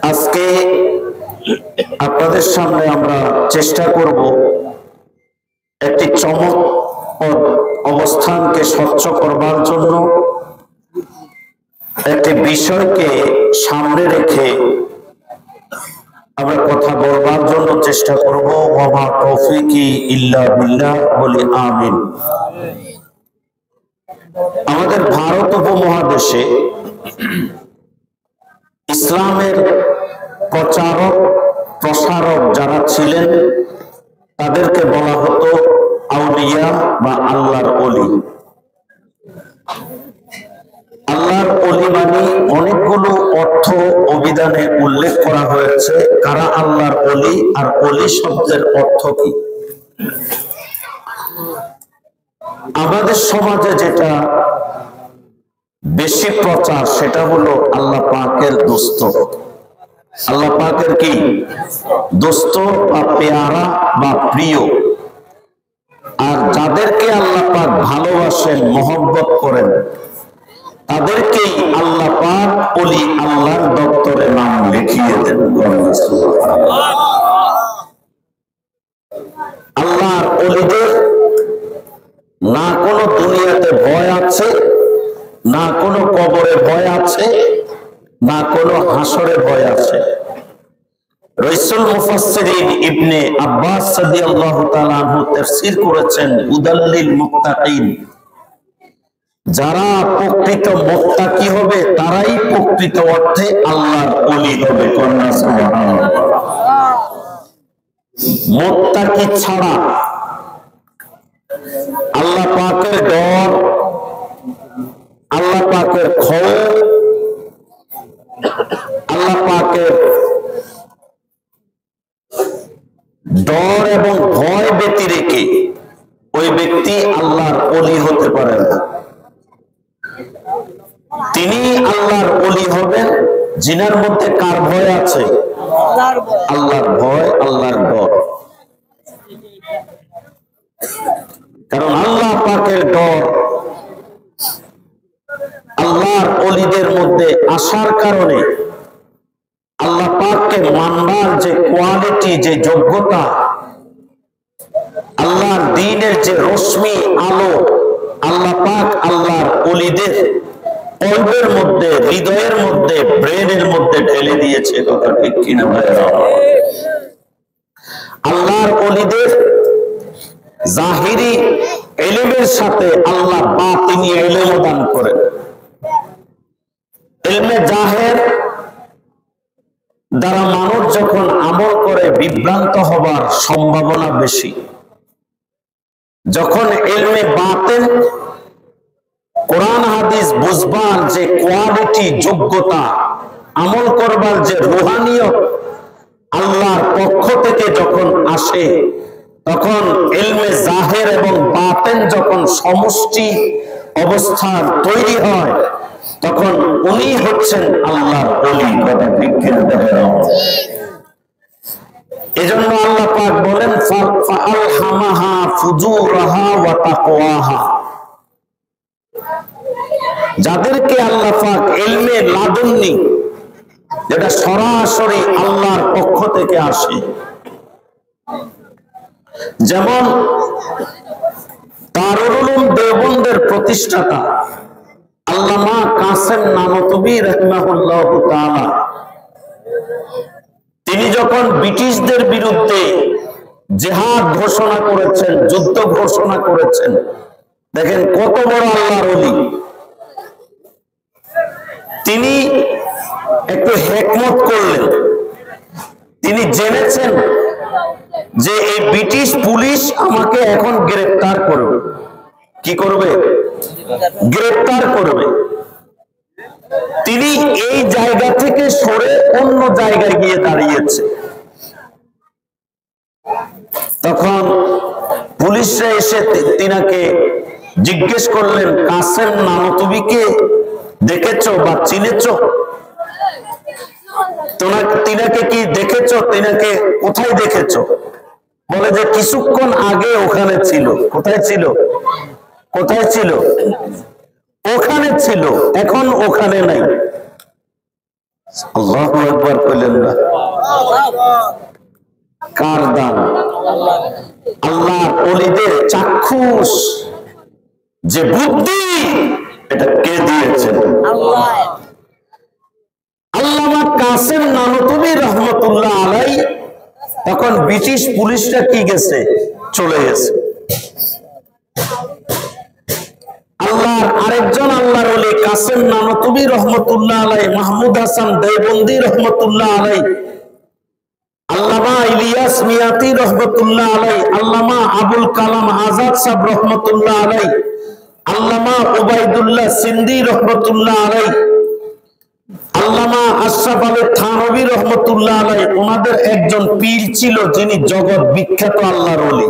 আজকে আপনাদের সামনে আমরা চেষ্টা করব একটি চমকপ্রদ অবস্থানকে স্বচ্ছ করবার জন্য, একটি বিষয়কে সামনে রেখে আমরা কথা বলবার জন্য চেষ্টা করব। ওয়া মা তৌফিকি ইল্লা বিল্লাহ, বলি আমিন। আমাদের ভারত উপমহাদেশে ইসলামের প্রচারক প্রসারক যারা ছিলেন তাদেরকে বলা হতো আউলিয়া বা আল্লাহর ওলি। আল্লাহর ওলি মানে অনেকগুলো অর্থ অভিধানে উল্লেখ করা হয়েছে। কারা আল্লাহর ওলি আর ওলি শব্দের অর্থ কি? আমাদের সমাজে যেটা বেশি প্রচার সেটা হলো আল্লাহ পাকের দোস্ত। আল্লাহ পাকের কি দোস্ত বা পেয়ারা বা প্রিয়। আর যাদেরকে আল্লাহ পাক ভালোবাসেন, মহব্বত করেন, তাদেরকেই আল্লাহ পাক ওলি আল্লাহর দপ্তরে নাম লিখিয়ে দেন। আল্লাহর ওলিদের না কোনো দুনিয়াতে ভয় আছে, না কোনো কবরে ভয় আছে, না কোনো হাসরে ভয় আছে। রাসূল মুফাসসিরিন ইবনে আব্বাস রাদিয়াল্লাহু তাআলা আনহু তাফসীর করেছেন, উদাল্লিল মুত্তাকিন, যারা প্রকৃত মুত্তাকি হবে তারাই প্রকৃত অর্থে আল্লাহর ওলি হবে। কন্যা সুবহানাল্লাহ। মুত্তাকি ছাড়া আল্লাহ পাকের ডর, আল্লাহ পাকের খৌফ, আল্লাহ পাকের ডর এবং ভয় ব্যতি রেখে ওই ব্যক্তি আল্লাহর ওলি হতে পারে না। তিনি আল্লাহর ওলি হবেন জিনার মধ্যে কার ভয় আছে? আল্লাহর ভয়, আল্লাহর ডর। কারণ আল্লাহ পাকের ডর আল্লাহর ওলিদের মধ্যে আসার কারণে আল্লাহ পাককে মানবার যে কোয়ালিটি, যে যোগ্যতা, আল্লাহর দ্বীনের যে রশ্মি আলো আল্লাহ পাক আল্লাহর ওলিদের কলবের মধ্যে, হৃদয়ের মধ্যে, ব্রেনের মধ্যে ঢেলে দিয়েছে। কথা ঠিক কিনা ভাইরা? আল্লাহর ওলিদের জাহিরি ইলমের সাথে আল্লাহ বাতিনি ইলম দান করেন। ইলমে জাহের দ্বারা মানুষ যখন আমল করে বিভ্রান্ত হবার সম্ভাবনা বেশি। যখন ইলমে বাতিন, কোরআন হাদিস বুঝবার যে কোয়ালিটি, যোগ্যতা, আমল করবার যে রুহানিয়ত আল্লাহর পক্ষ থেকে যখন আসে, তখন ইলমে জাহের এবং বাতিন যখন সমষ্টি অবস্থা তৈরি হয়, তখন উনি হচ্ছেন আল্লাহর ওলি। কথা ঠিক কিনা? এজন্য আল্লাহ পাক বলেন, ফাআলহামাহা ফুজুরাহা ওয়া তাকওয়াহা। যাদেরকে আল্লাহ পাক ইলমে লাদুন্নি, যেটা সরাসরি আল্লাহর পক্ষ থেকে আসে, যেমন দারুল উলুম দেওবন্দের প্রতিষ্ঠাতা আল্লামা কাসেম নানতবী রাহিমাহুল্লাহ তাআলা, তিনি যখন ব্রিটিশদের বিরুদ্ধে জিহাদ ঘোষণা করেছেন, যুদ্ধ ঘোষণা করেছেন, দেখেন কত বড় আল্লাহর ওলি। তিনি একটু হিকমত করলেন। তিনি জেনেছেন যে এই ব্রিটিশ পুলিশ আমাকে এখন গ্রেফতার করবে। কি করবে? গ্রেফতার করবে। তিনি এই জায়গা থেকে সরে অন্য জায়গায় গিয়ে দাঁড়িয়েছে। তখন পুলিশরা এসে তিনাকে জিজ্ঞেস করলেন, কাসেম নানতবীকে দেখেছো বা চিনেছো? তিনাকে কি দেখেছো? তিনাকে কোথায় দেখেছো? বলে যে কিছুক্ষণ আগে ওখানে ছিল। কোথায় ছিল? কোথায় ছিল? ওখানে ছিল, এখন ওখানে নাই। আল্লাহু আকবার কইলেন না? কার দান? আল্লাহর ওলিদের চাক্ষুষ যে বুদ্ধি, এটা কে দিয়েছেন? আল্লাহ। আল্লামা কাসেম নানুতুবি রহমতুল্লাহ আলাই, তখন ব্রিটিশ পুলিশরা কি গেছে, চলে গেছে। আল্লাহর আরেকজন আল্লাহর ওলি কাসেম নানুতুবি রহমতুল্লাহ আলাই, মাহমুদ হাসান দেওবন্দি রহমতুল্লাহ আলাই, আল্লামা ইলিয়াস মিয়াতি রহমতুল্লাহ আলাই, আল্লামা আবুল কালাম আজাদ সাহেব রহমতুল্লাহ আলাই, আল্লামা উবাইদুল্লাহ সিন্ধি রহমতুল্লাহ আলাই, আল্লামা আশরাফ আলী থানভী রহমতুল্লাহ আলাই, ওনাদের একজন পীর ছিল যিনি জগৎ বিখ্যাত আল্লাহর ওলি।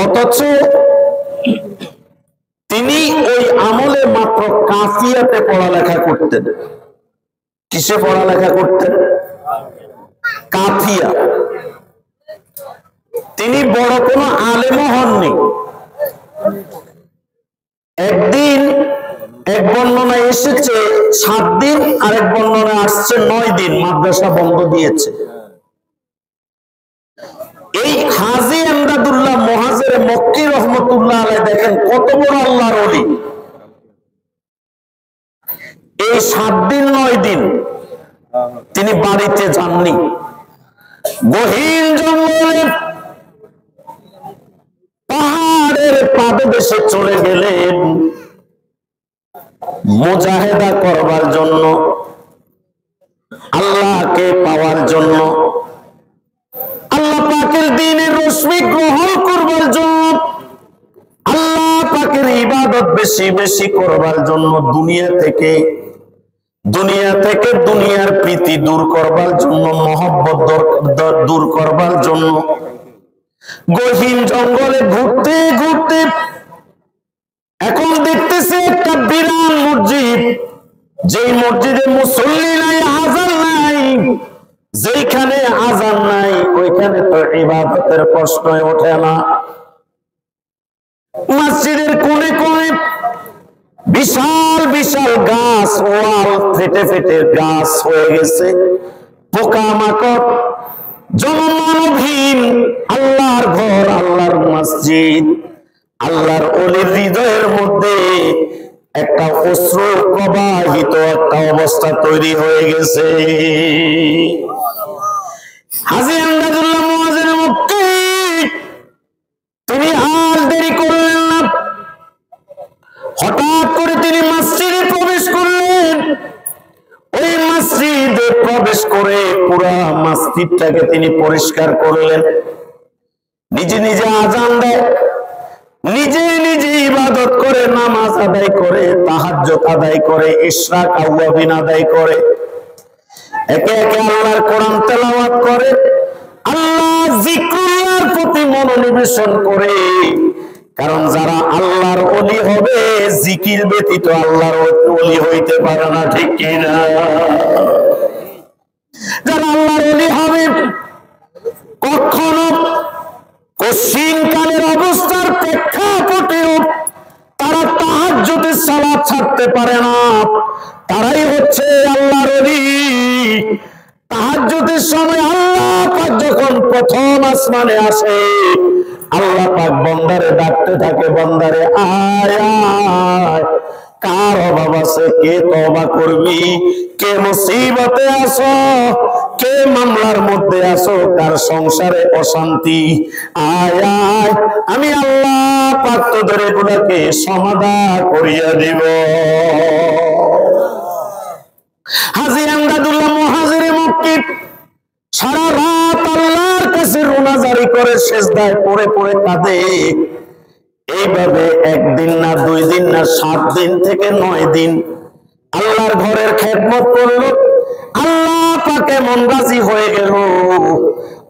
অথচ তিনি ওই আমলে মাত্র কাফিয়াতে পড়ালেখা করতেন। কিসে পড়ালেখা করতেন? কাফিয়া। তিনি বড় কোনো আলেমও হননি। একদিন এক বর্ণনায় এসেছে 7 দিন, আরেক বর্ণনায় আসছে 9 দিন মাদ্রাসা বন্ধ দিয়েছে। এই হাজী এমদাদুল্লাহ মুহাজির মক্কি রহমতুল্লাহ আলাইহি, দেখেন কত বড় আল্লাহর ওলি। এই 7 দিন 9 দিন তিনি বাড়িতে যাননি, গহীন জঙ্গলে পাহাড়ের পাদদেশে চলে গেলেন মুজাহিদা করবার জন্য, আল্লাহকে পাওয়ার জন্য, আল্লাহ পাকের দ্বীনের রশ্মি গ্রহণ করবার জন্য, আল্লাহ পাকের ইবাদত বেশি বেশি করবার জন্য, দুনিয়া থেকে দুনিয়ার প্রীতি দূর করবার জন্য, মহব্বত দূর করবার জন্য গহীন জঙ্গলে ঘুরতে ঘুরতে এখন দেখতেছে একটা বিরান মসজিদ, যেই মসজিদে মুসল্লি নাই, আযান নাই। যেখানে আযান নাই ওইখানে তো ইবাদতের প্রশ্নই ওঠে না। মসজিদের কোণে কোণে বিশাল বিশাল গাছ, ওয়াল ফেটে ফেটে গাছ হয়ে গেছে, পোকামাকড়, জনমানবহীন আল্লাহর ঘর, আল্লাহর মসজিদ। আল্লাহর ওলির হৃদয়ের মধ্যে একটা অশ্রু প্রবাহিত একটা অবস্থা তৈরি হয়ে গেছে। হাজী এমদাদুল্লাহ মুহাজির মক্কি, তিনি আর দেরি করলেন না, হঠাৎ করে তিনি মসজিদে প্রবেশ করলেন। ওই মসজিদে প্রবেশ করে পুরা মসজিদটাকে তিনি পরিষ্কার করলেন। নিজে নিজে আযান দেয়, নিজে নিজে ইবাদত করে, নামাজ আদায় করে, তাহাজ্জুদ আদায় করে, ইশরাক আওয়াবিন আদায় করে, একে একে আল্লাহর কোরআন তেলাওয়াত করে, আল্লাহ জিকরুল্লাহর প্রতি মনোনিবেশন করে। কারণ যারা আল্লাহর ওলি হবে, জিকির ব্যতীত আল্লাহর ওলি হইতে পারে না, ঠিক কিনা? যারা আল্লাহর ওলি হবে কখনো কঠিনকালের অবস্থার প্রেক্ষাপটেও তারা তাহাজ্জুদের সালাত ছাড়তে পারে না। তারাই হচ্ছে আল্লাহর ওলি। তাহাজ্জুদের সময় আল্লাহ পাক যখন প্রথম আসমানে আসে, আল্লাহ পাক বান্দারে ডাকতে থাকে, বান্দারে আয় আয়, কার অভাব আছে, কে তওবা করবি, কে মুসিবতে আছো, কে মামলার মধ্যে আছো, কার সংসারে অশান্তি, আয় আয়, আমি আল্লাহ পাক তোদের এগুলাকে সমাধান করিয়া দিব। হাজী এমদাদুল্লাহ মুহাজির মক্কি সারা রাত আল্লাহর কাছে রোনাজারি করে, সেজদায় পড়ে পড়ে কাঁদে। এইভাবে 1 দিন না 2 দিন না 7 দিন থেকে 9 দিন আল্লাহর ঘরের খেদমত করলো। আল্লাহ পাক এমন রাজি হয়ে গেল,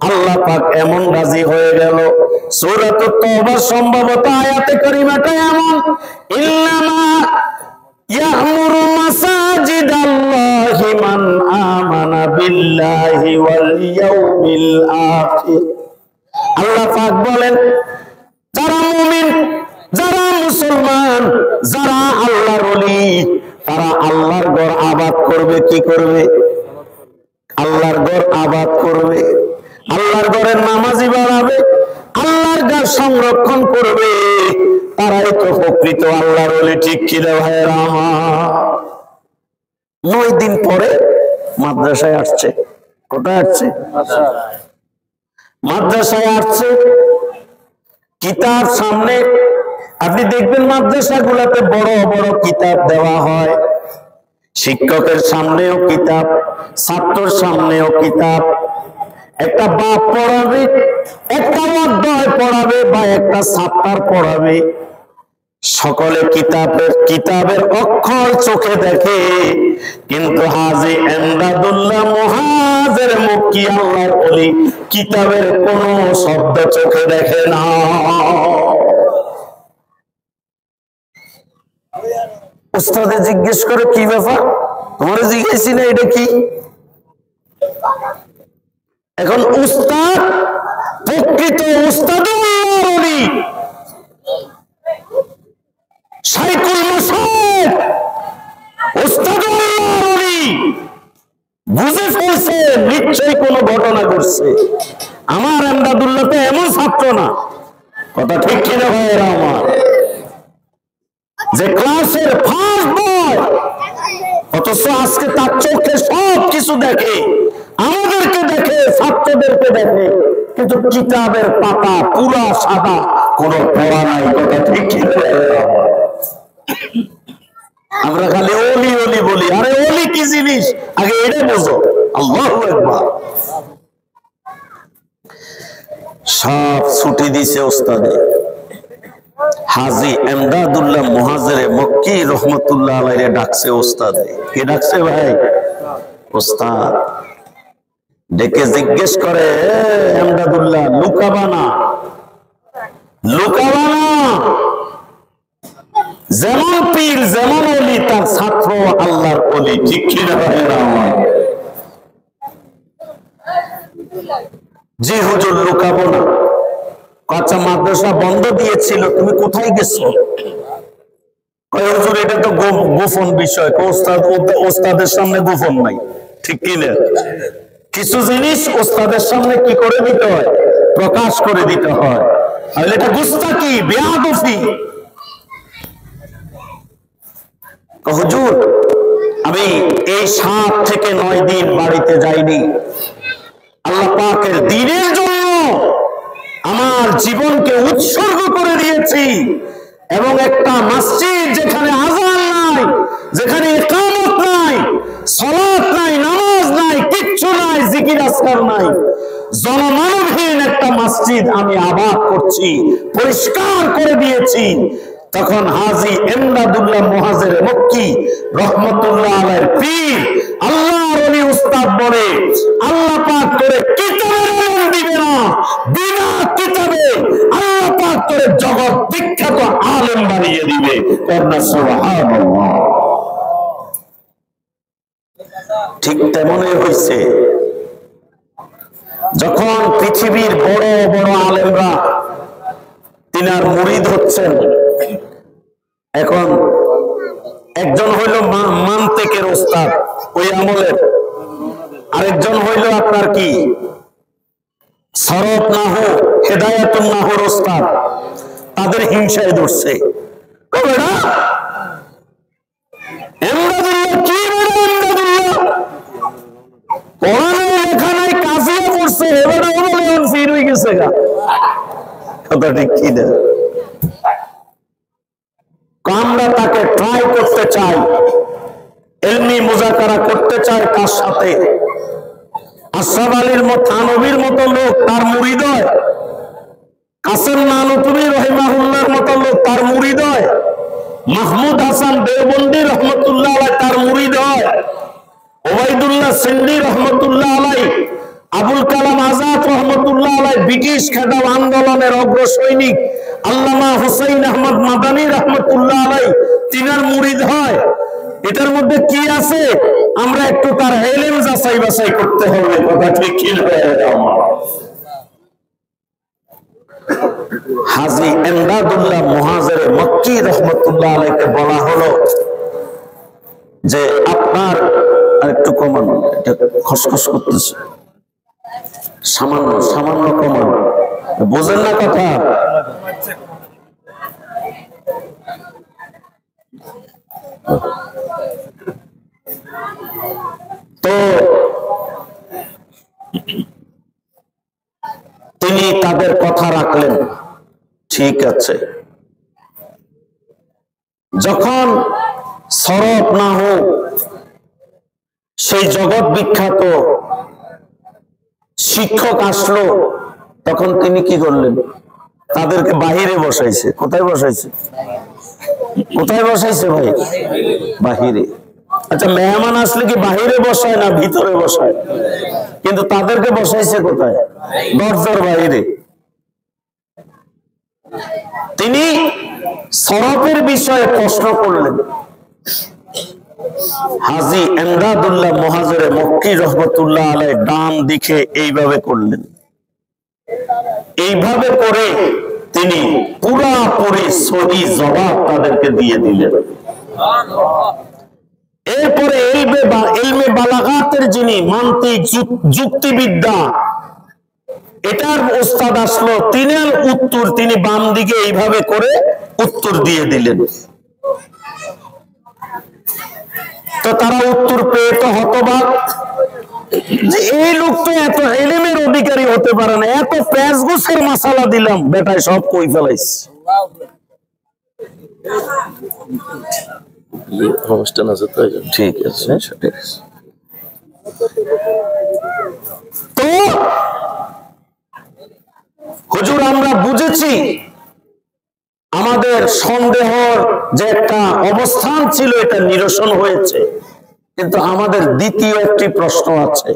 আল্লাহ পাক এমন রাজি হয়ে গেল, সূরাতুত তাওবা সম্ভবত আয়াতে কারিমাটা এমন, ইল্লামা ইয়ামুরু মাসাজিদাল্লাহি মান আমানা বিল্লাহি ওয়াল ইয়াউমিল আখির। আল্লাহ পাক বলেন, যারা মুমিন, যারা মুসলমান, যারা আল্লাহর ওলি, তারা কি করবে? আল্লাহর ঘর আবাদ করবে, আল্লাহর ঘরের নামাজি বাড়াবে, আল্লাহর ঘর সংরক্ষণ করবে। তারাই তো প্রকৃত আল্লাহর ওলি, ঠিক কিনা ভাইয়েরা আমার? 9 দিন পরে মাদ্রাসায় আসছে। কোথায় আসছে? মাদ্রাসায় আসছে। কিতাব সামনে, আপনি দেখবেন মাদ্রাসা গুলাতে বড় বড় কিতাব দেওয়া হয়। শিক্ষকের সামনেও কিতাব, ছাত্রের সামনেও কিতাব। একটা বাপ পড়াবে, একটা অধ্যায় পড়াবে বা একটা ছাত্র পড়াবে। সকলে কিতাবের অক্ষর চোখে দেখে, কিন্তু হাজী এমদাদুল্লাহ মুহাজির মক্কি আল্লাহর ওলি কিতাবের কোন শব্দ চোখে দেখে না। উস্তাদে জিজ্ঞেস করে, কি ব্যাপার? তোমার জিজ্ঞেসি না এটা কি? এখন উস্তাদ, প্রকৃত উস্তাদুল্লাহর ওলি শাইখুল মুশাইখ উস্তাদুল্লাহর ওলি বুঝে ফেলছে নিশ্চয়ই কোনো ঘটনা ঘটছে। আমার এমদাদুল্লাহ তো এমন ছাত্র না। কথা ঠিক কিনা ভাইয়েরা আমার? যে ক্লাসের ফার্স্ট বয়, অথচ আজকে তার চোখে সব কিছু দেখে, আমাদেরকে দেখে, ছাত্রদেরকে দেখে, কিন্তু কিতাবের পাতা পুরা সাদা, কোনো পড়া নাই। কথা ঠিক কিনা? আমরা খালি ওলি ওলি বলি। আরে ওলি কি জিনিস আগে এটা বোঝো। আল্লাহু আকবার। সব ছুটি দিছে ওস্তাদে। হাজী এমদাদুল্লাহ মুহাজির মক্কি রহমতুল্লাহ আলাইহি ডাকছে ওস্তাদে। কে ডাকছে ভাই? ওস্তাদ ডেকে জিজ্ঞেস করে, এমদাদুল্লাহ লুকাবানা, লুকাবানা। যেমন পীর যেমন ওলি, তার ছাত্র আল্লাহর ওলি, ঠিক কিনা ভাইরা আমার? জি হুজুর লুকাবো না। আচ্ছা মাদ্রাসা বন্ধ দিয়েছিল, তুমি কোথায় গেছো? হুজুর এটা তো গোপন বিষয়। ওস্তাদের সামনে গোপন নাই, ঠিক কিনা? কিছু জিনিস ওস্তাদের সামনে কি করে দিতে হয়? প্রকাশ করে দিতে হয়। আর এটা গুস্তাকি, বেয়াদবি। হুজুর আমি এই 7 থেকে 9 দিন বাড়িতে যাইনি। আল্লাহ পাকের দ্বীনের জন্য আমার জীবনকে উৎসর্গ করে দিয়েছি, এবং একটা মসজিদ যেখানে আযান নাই, যেখানে ইকামত নাই, সালাত নাই, নামাজ নাই, কিচ্ছু নাই, জিকির আজকার নাই, জনমানবহীন একটা মসজিদ আমি আবাদ করছি, পরিষ্কার করে দিয়েছি। তখন হাজী এমদাদুল্লাহ মুহাজির মক্কি রহমতুল্লাহ আলাইহির পীর আল্লাহর ওলি উস্তাদ বলে, আল্লাহ পাক করে কিতাবের ইলম দিবে না, বিনা কিতাবে আল্লাহ পাক করে জগৎ বিখ্যাত আলেম বানিয়ে দিবে। কন্যা সুবহানাল্লাহ। ঠিক তেমনই হয়েছে। যখন পৃথিবীর বড় বড় আলেমরা তিনার মুরিদ হচ্ছেন, এখন একজন হইল মান্তিকের ওস্তাদ ওই আমলের, আরেকজন হইল আপনার কি সরফ নাহু, হেদায়াতুন নাহুর ওস্তাদ। তাদের হিংসায় ধরছে, পড়ানো লেখা নাই, কাজিয়া করছে, এবারে ফির হয়ে গেছে গা। কথা ঠিক কি না? আমরা তাকে ট্রাই করতে চাই, ইলমি মুযাকারা করতে চাই তার সাথে। আশরাফ আলীর থানভীর মতো লোক তার মুরিদ হয়, কাসেম নানুতুবি রাহিমাহুল্লাহর মতো লোক তার মুরিদ হয়, মাহমুদ হাসান দেওবন্দি রহমতুল্লাহ আলাইহি তার মুরিদ হয়, ওবাইদুল্লাহ সিন্দি রহমতুল্লাহ আলাইহি, আবুল কালাম আজাদ রহমতুল্লাহ আলাইহি ব্রিটিশ খেদাও আন্দোলনের অগ্র সৈনিক আল্লামা হুসাইন আহমদ মাদানী রহমতুল্লাহ আলাইহি তিনার মুরিদ হয়। এটার মধ্যে কি আছে আমরা একটু তার ইলম যাচাই বাছাই করতে হবে। কথা ঠিক কি না? হাজী এমদাদুল্লাহ মুহাজির মক্কি রহমতুল্লাহ আলাইহিকে বলা হলো, যে আপনার আরেকটু কমান, এটা খসখস করতেছে, সামান্য সামান্য কমান, বোঝেন না কথা? তো তিনি তাদের কথা রাখলেন, ঠিক আছে। যখন সরব না হোক সেই জগৎ বিখ্যাত শিক্ষক আসলো, তখন তিনি কি করলেন? তাদেরকে বাহিরে বসাইছে। কোথায় বসাইছে? কোথায় বসাইছে ভাই? বাহিরে। আচ্ছা, মেহমান আসলে কি বাহিরে বসায় না ভিতরে বসায়? কিন্তু তাদেরকে বসাইছে কোথায়? দরজার বাইরে। তিনি সরফের বিষয়ে প্রশ্ন করলেন। হাজী এমদাদুল্লাহ মুহাজিরে মক্কি রহমতুল্লাহ আলাইহি ডান দিকে এইভাবে করলেন, এইভাবে করে তিনি পুরাপুরি সহি জবাব তাদেরকে দিয়ে দিলেন। এরপরে ইলমে বালাগাতের যিনি মান্তিক যুক্তিবিদ্যা এটার ওস্তাদ আসলো, তিনার উত্তর তিনি বাম দিকে এইভাবে করে উত্তর দিয়ে দিলেন। তো তারা উত্তর পেয়ে তো হতবাক যে এই লোক তো এত ইলমের অধিকারী হতে পারে না, এত প্যাঁচ গোছের মাসালা দিলাম, বেটায় সব কই ফেলাইছে। অনুষ্ঠান আছে তো, ঠিক আছে। তো হুজুর, আমরা বুঝেছি আমাদের সন্দেহর যে একটা অবস্থান ছিল এটা নিরসন হয়েছে, কিন্তু আমাদের দ্বিতীয় একটি প্রশ্ন আছে।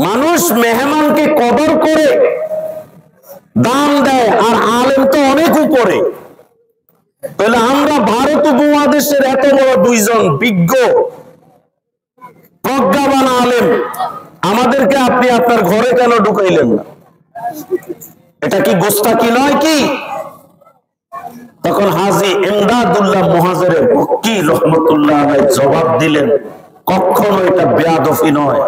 মানুষ মেহমানকে কদর করে দান দেয়, আর আলেম তো অনেক উপরে। তাহলে আমরা ভারত উপমহাদেশের এত বড় দুইজন বিজ্ঞ প্রজ্ঞাবান আলেম, আমাদেরকে আপনি আপনার ঘরে কেন ঢুকাইলেন না? এটা কি গোস্তাকি নয় কি? তখন হাজী ইমদাদুল্লাহ মুহাজিরে মক্কি রহমতুল্লাহ আলাইহি জবাব দিলেন, কখনো এটা বেয়াদফি নয়।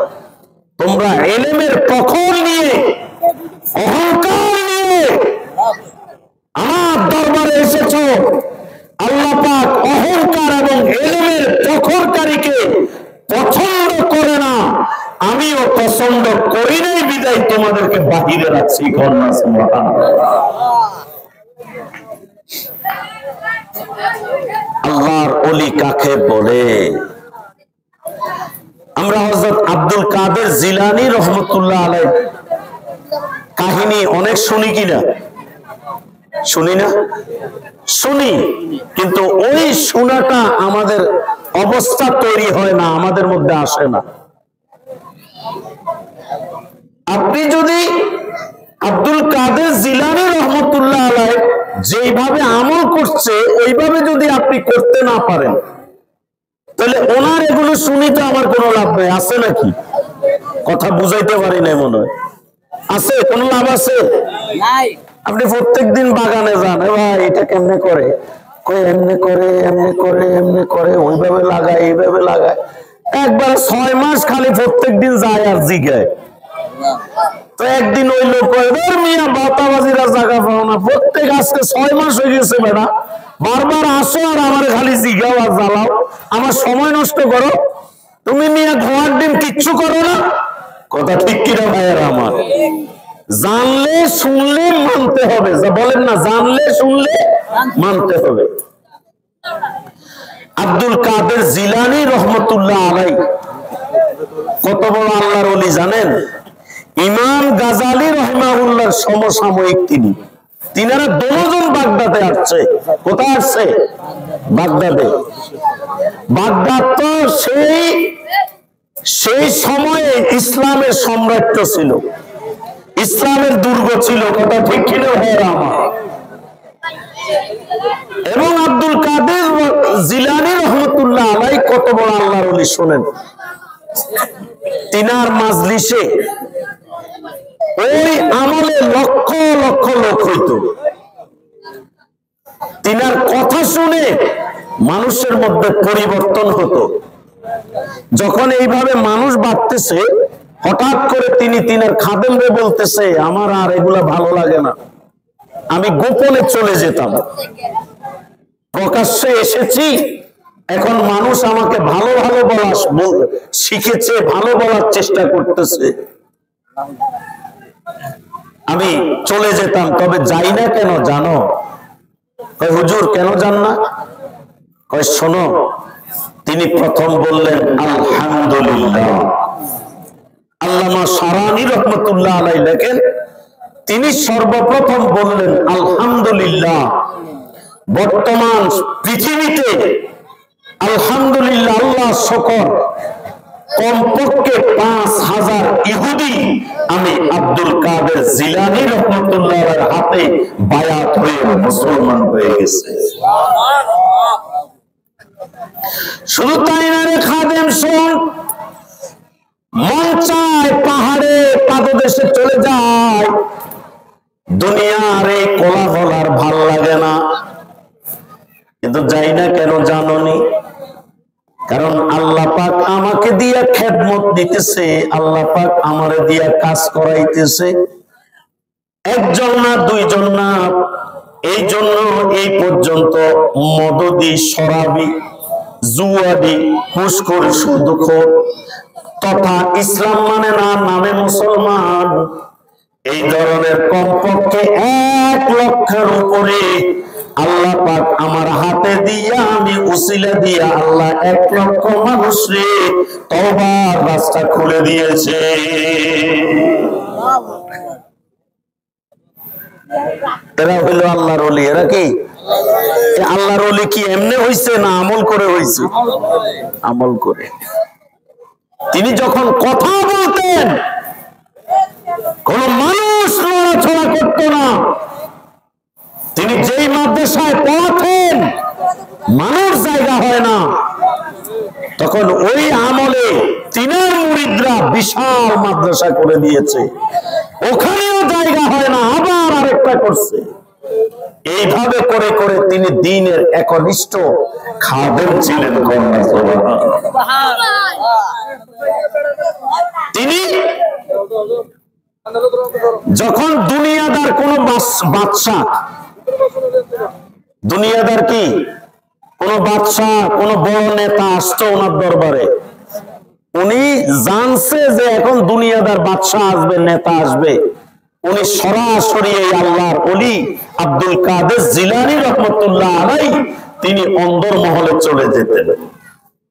তোমরা ইলমের প্রখর নিয়ে, অহংকার নিয়ে আমার দরবারে এসেছো। আল্লাহ পাক অহংকার এবং ইলমের প্রখরকারীকে পছন্দ করে না, আমিও পছন্দ করি নাই, বিদায় তোমাদেরকে বাহিরে রাখছি। আল্লাহর ওলি কাকে বলে? আমরা হযরত আব্দুল কাদের জিলানী রহমতুল্লাহ আলাইহি কাহিনী অনেক শুনি কিনা? শুনি না? শুনি, কিন্তু ওই শোনাটা আমাদের অবস্থা তৈরি হয় না, আমাদের মধ্যে আসে না। আপনি যদি আব্দুল কাদের জিলানী রহমতুল্লাহ আলাইহি যেইভাবে আমল করছে ওইভাবে যদি আপনি করতে না পারেন, তাহলে ওনার এগুলো শুনি তো আমার কোনো লাভ নাই। আছে নাকি? কথা বুঝাইতে পারি নাই মনে হয়। আছে? কোনো লাভ আছে? আপনি প্রত্যেকদিন বাগানে যান, ভাই এটা কেমনে করে, এমনি করে, এমনি করে, এমনি করে, ওইভাবে লাগায়, এইভাবে লাগায়। একবার 6 মাস খালি প্রত্যেক দিন যায় আর জিগায়। তো একদিন ওই লোক মিয়া বাতাবাজিরা জায়গা পাও না, প্রত্যেক আজকে 6 মাস হয়ে গেছে বেটা, বারবার আসো আর আমার খালি জিগাও আর জ্বালাও, আমার সময় নষ্ট করো, তুমি মিয়া ঘোয়ার ডিম কিচ্ছু করো না। কথা ঠিক কিনা ভাইয়েরা আমার? জানলে শুনলে মানতে হবে, যা বলেন না, জানলে শুনলে মানতে হবে। আব্দুল কাদের জিলানী রহমতুল্লাহ আলাইহি কত বড় আল্লাহর ওলি জানেন? ইমাম গাজালি রাহিমাহুল্লাহর সমসাময়িক তিনি। তিনারা দুজন বাগদাদে আসছে। কোথায় আসছে? বাগদাদে। বাগদাদ তো সেই সময়ে ইসলামের সাম্রাজ্য ছিল, ইসলামের দুর্গ ছিল। কথা ঠিক কিনা ভাইরা আমার? এবং আব্দুল কাদের জিলানী রহমতুল্লাহ আলাইহি কত বড় আল্লাহর ওলি শোনেন। তিনার মাজলিসে ওই আমলে লক্ষ লক্ষ লোক হইত। তিনার কথা শুনে মানুষের মধ্যে পরিবর্তন হতো। যখন এইভাবে মানুষ বাড়তেছে, হঠাৎ করে তিনি তিনার খাদেমরে বলতেছে, আমার আর এগুলা ভালো লাগে না, আমি গোপনে চলে যেতাম, প্রকাশ্যে এসেছি, এখন মানুষ আমাকে ভালো ভালো বলা শিখেছে, ভালো বলার চেষ্টা করতেছে, আমি চলে যেতাম। তবে যাই না কেন জানো? কয় হুজুর কেন যান না? কয় শোনো, তিনি প্রথম বললেন আলহামদুলিল্লাহ। আল্লামা সারানী রহমতুল্লাহ আলাইহি লেখেন, তিনি সর্বপ্রথম বললেন আলহামদুলিল্লাহ। বর্তমান পৃথিবীতে আলহামদুলিল্লাহ, আল্লাহ শুকর, কমপক্ষে 5000 ইহুদি আমি আব্দুল কাদের জিলানী রহমতুল্লাহর হাতে বায়াত হয়ে মুসলমান হয়ে গেছে। শুধু তাই না রে খাদেম, শোন, মন চায় পাহাড়ে পাদদেশে চলে যায়, দুনিয়ার এই কোলাহল আর ভাল লাগে না, কিন্তু যাই না কেন জাননি? কারণ আল্লাহ পাক আমাকে দিয়া খেদমত দিতেছে, আল্লাহ পাক আমারে দিয়া কাজ করাইতেছে, একজন না দুইজন না। এই জন্য এই পর্যন্ত মদদি, শরাবি, জুয়াবি, ঘুষখোর, সুদখোর তথা ইসলাম মানে না নামে মুসলমান, এই ধরনের কমপক্ষে 1 লক্ষের উপরে আল্লাহ পাক আমার হাতে দিয়া, আমি উসিলা দিয়া আল্লাহ 1 লক্ষ মানুষরে তওবার রাস্তা খুলে দিয়েছে। এরা হইল আল্লাহর ওলি। এরা কি আল্লাহর ওলি? কি এমনি হইছে না আমল করে হইছে? আমল করে। তিনি যখন কথা বলতেন কোন মানুষ নড়াচড়া করত না। তিনি যেই মাদ্রাসায় পড়াতেন মানুষ জায়গা হয় না, তখন ওই আমলে তিনার মুরিদরা বিশাল মাদ্রাসা করে দিয়েছে, ওখানেও জায়গা হয় না, আবার আরেকটা করছে। এইভাবে করে করে তিনি দ্বীনের একনিষ্ঠ খাদেম ছিলেন। তিনি যখন দুনিয়াদার কোন বাদশাহ, দুনিয়াদার কি কোন বাদশাহ, কোন বড় নেতা আসতো ওনার দরবারে, উনি জানছে যে এখন দুনিয়াদার বাদশাহ আসবে, নেতা আসবে, উনি সরাসরি এই আল্লাহর ওলি আব্দুল কাদের জিলানী রহমতুল্লাহ আলাইহি তিনি অন্দর মহলে চলে যেতেন।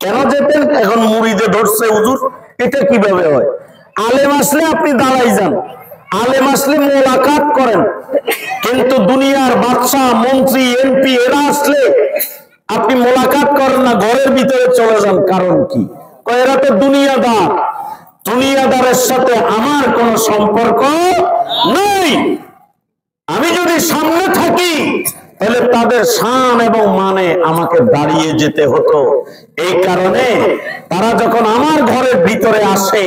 কেন যেতেন? এখন মুরিদে ধরছে, হুজুর এটা কিভাবে হয়? আলেম আসলে আপনি দাঁড়াই যান, আলেম আসলে মোলাকাত করেন, কিন্তু দুনিয়ার বাদশাহ, মন্ত্রী, এমপি এরা আসলে আপনি মোলাকাত করেন না, ঘরের ভিতরে চলে যান। কারণ কি? এরা তো দুনিয়াদার, দুনিয়াদারের সাথে আমার কোন সম্পর্ক নেই। আমি যদি সামনে থাকি তাহলে তাদের শান এবং মানে আমাকে দাঁড়িয়ে যেতে হতো। এই কারণে তারা যখন আমার ঘরের ভিতরে আসে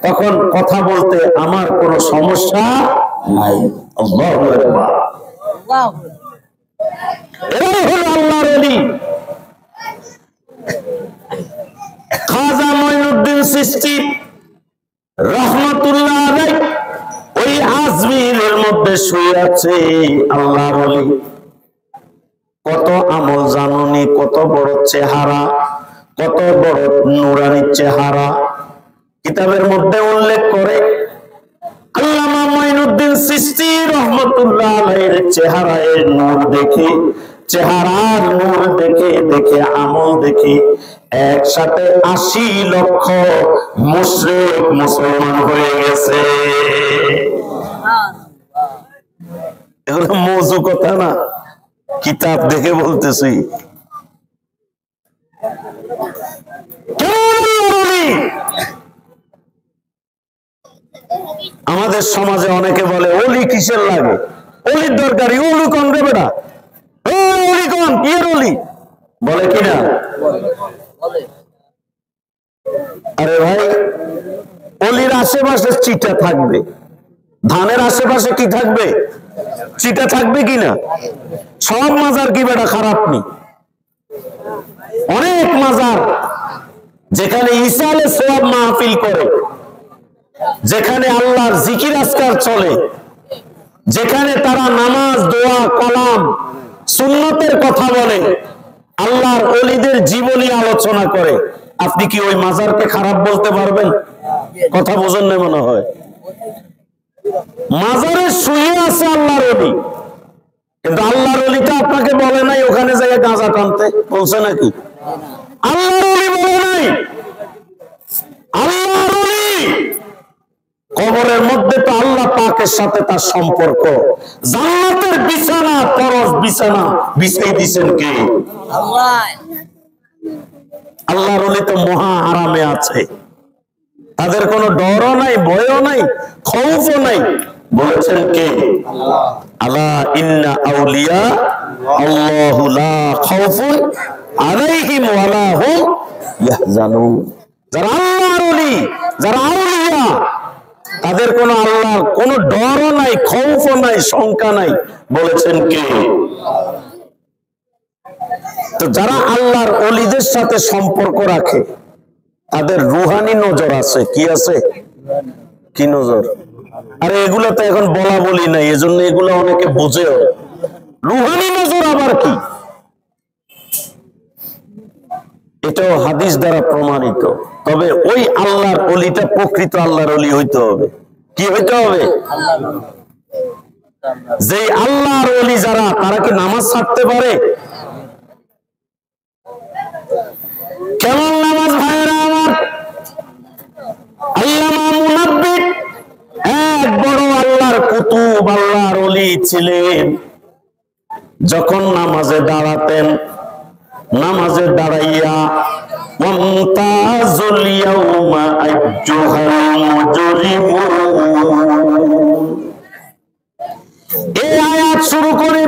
তখন কথা বলতে আমার কোনো সমস্যা নাই। আল্লাহু আকবার। এরাই হলো আল্লাহর ওলি। খাজা মঈনুদ্দিন চিশতি রাহমাতুল্লাহ আলাইহি ওই আজমিরের মধ্যে শুয়ে আছে আল্লাহর ওলি। কত আমল জানুনি, কত বড় চেহারা, কত বড় নূরানি চেহারা। কিতাবের মধ্যে উল্লেখ করে আল্লামা মঈনুদ্দিন চিশতি রাহমাতুল্লাহ আলাইহির চেহারার নূর দেখে, চেহারার নূর দেখে দেখে আমল দেখে একসাথে 80 লক্ষ মুশরিক মুসলমান হয়ে গেছে। এগুলো মৌজু কথা না, কিতাব দেখে বলতেছি। আমাদের সমাজে অনেকে বলে ওলি কিসের লাগে, ওলির দরকারি, ওলু কোন রে বেটা, ওলি কোন, কি এর ওলি বলে কিনা? আরে ভাই, ওলির আশেপাশে চিটা থাকবে, ধানের আশেপাশে কি থাকবে? চিটা থাকবে কিনা? সব মাজার কি বেটা খারাপ নি? অনেক মাজার যেখানে ঈসা আলাইহিস সালাম মাহফিল করে, যেখানে আল্লাহর জিকির আজকার চলে, যেখানে তারা নামাজ, দোয়া, কালাম, সুন্নতের কথা বলে, আল্লাহর ওলিদের জীবনী আলোচনা করে, আপনি কি ওই মাজারকে খারাপ বলতে পারবেন? কথা বোঝেন না মনে হয়। মাজারে শুয়ে আছে আল্লাহর ওলি, কিন্তু আল্লাহর ওলিটা আপনাকে বলে নাই ওখানে যাইয়ে গাঁজা টানতে, বলছে নাকি? আল্লাহর ওলি বলে নাই। আল্লাহর ওলি কবরের মধ্যে তো আল্লাহ পাকের সাথে তার সম্পর্ক। জান্নাতের বিছানা, পরশ বিছানা বিছাই দিয়েছেন কে? আল্লাহ। আল্লাহর ওলি তো মহা আরামে আছে, তাদের কোনো ডরও নাই, ভয়ও নাই, খৌফও নাই। বলেছেন কে? আলা ইন্না আউলিয়া আল্লাহু লা খাউফুন আলাইহিম ওয়া লা হুম ইয়াহজানুন। যারা আল্লাহর ওলি, যারা আউলিয়া, তাদের কোনো আল্লাহর কোনো ডরও নাই, খৌফও নাই, শঙ্কা নাই। বলেছেন কে? তো যারা আল্লাহর ওলিদের সাথে সম্পর্ক রাখে তাদের রুহানি নজর আছে। কি আছে? কি নজর? আরে এগুলো তো এখন বলা বলি নাই, এজন্য এগুলো অনেকে বোঝেও। রুহানি নজর আবার কি? এটাও হাদিস দ্বারা প্রমাণিত। তবে ওই আল্লাহর ওলিটা প্রকৃত আল্লাহর ওলি হইতে হবে। কি হইতে হবে? যে আল্লাহর ওলি যারা, তারা কি নামাজ ছাড়তে পারে? কেমন নামাজ ভাইয়েরা আমার? আল্লামা মুনাব্বির এক বড় আল্লাহর কুতুব, আল্লাহর ওলি ছিলেন। যখন নামাজে দাঁড়াতেন, নামাজে দাঁড়াইয়া মুমতাজুল ইয়াউমা আইয়ুহাল মুজরিমুন এই আয়াত শুরু করে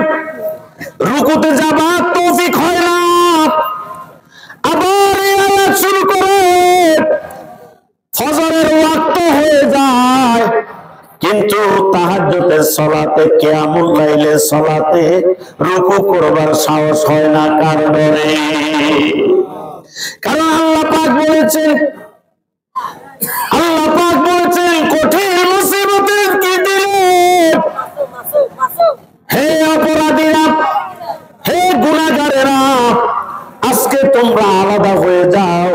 রুকুতে যাবার তৌফিক হয় না। আবার এই আয়াত শুরু করে ফজরের ওয়াক্ত হয়ে যায়, কিন্তু তাহাজ্জুদের সালাতে, কিয়ামুল লাইলের সালাতে রুকু করবার সাহস হয় না। কার ডরে? কারণ আল্লাহ পাক বলেছেন, আল্লাহ পাক বলেছেন কঠিন মুসিবতে কি দিলে হে অপরাধীরা, হে গুনাহগারেরা, আজকে তোমরা আলাদা হয়ে যাও,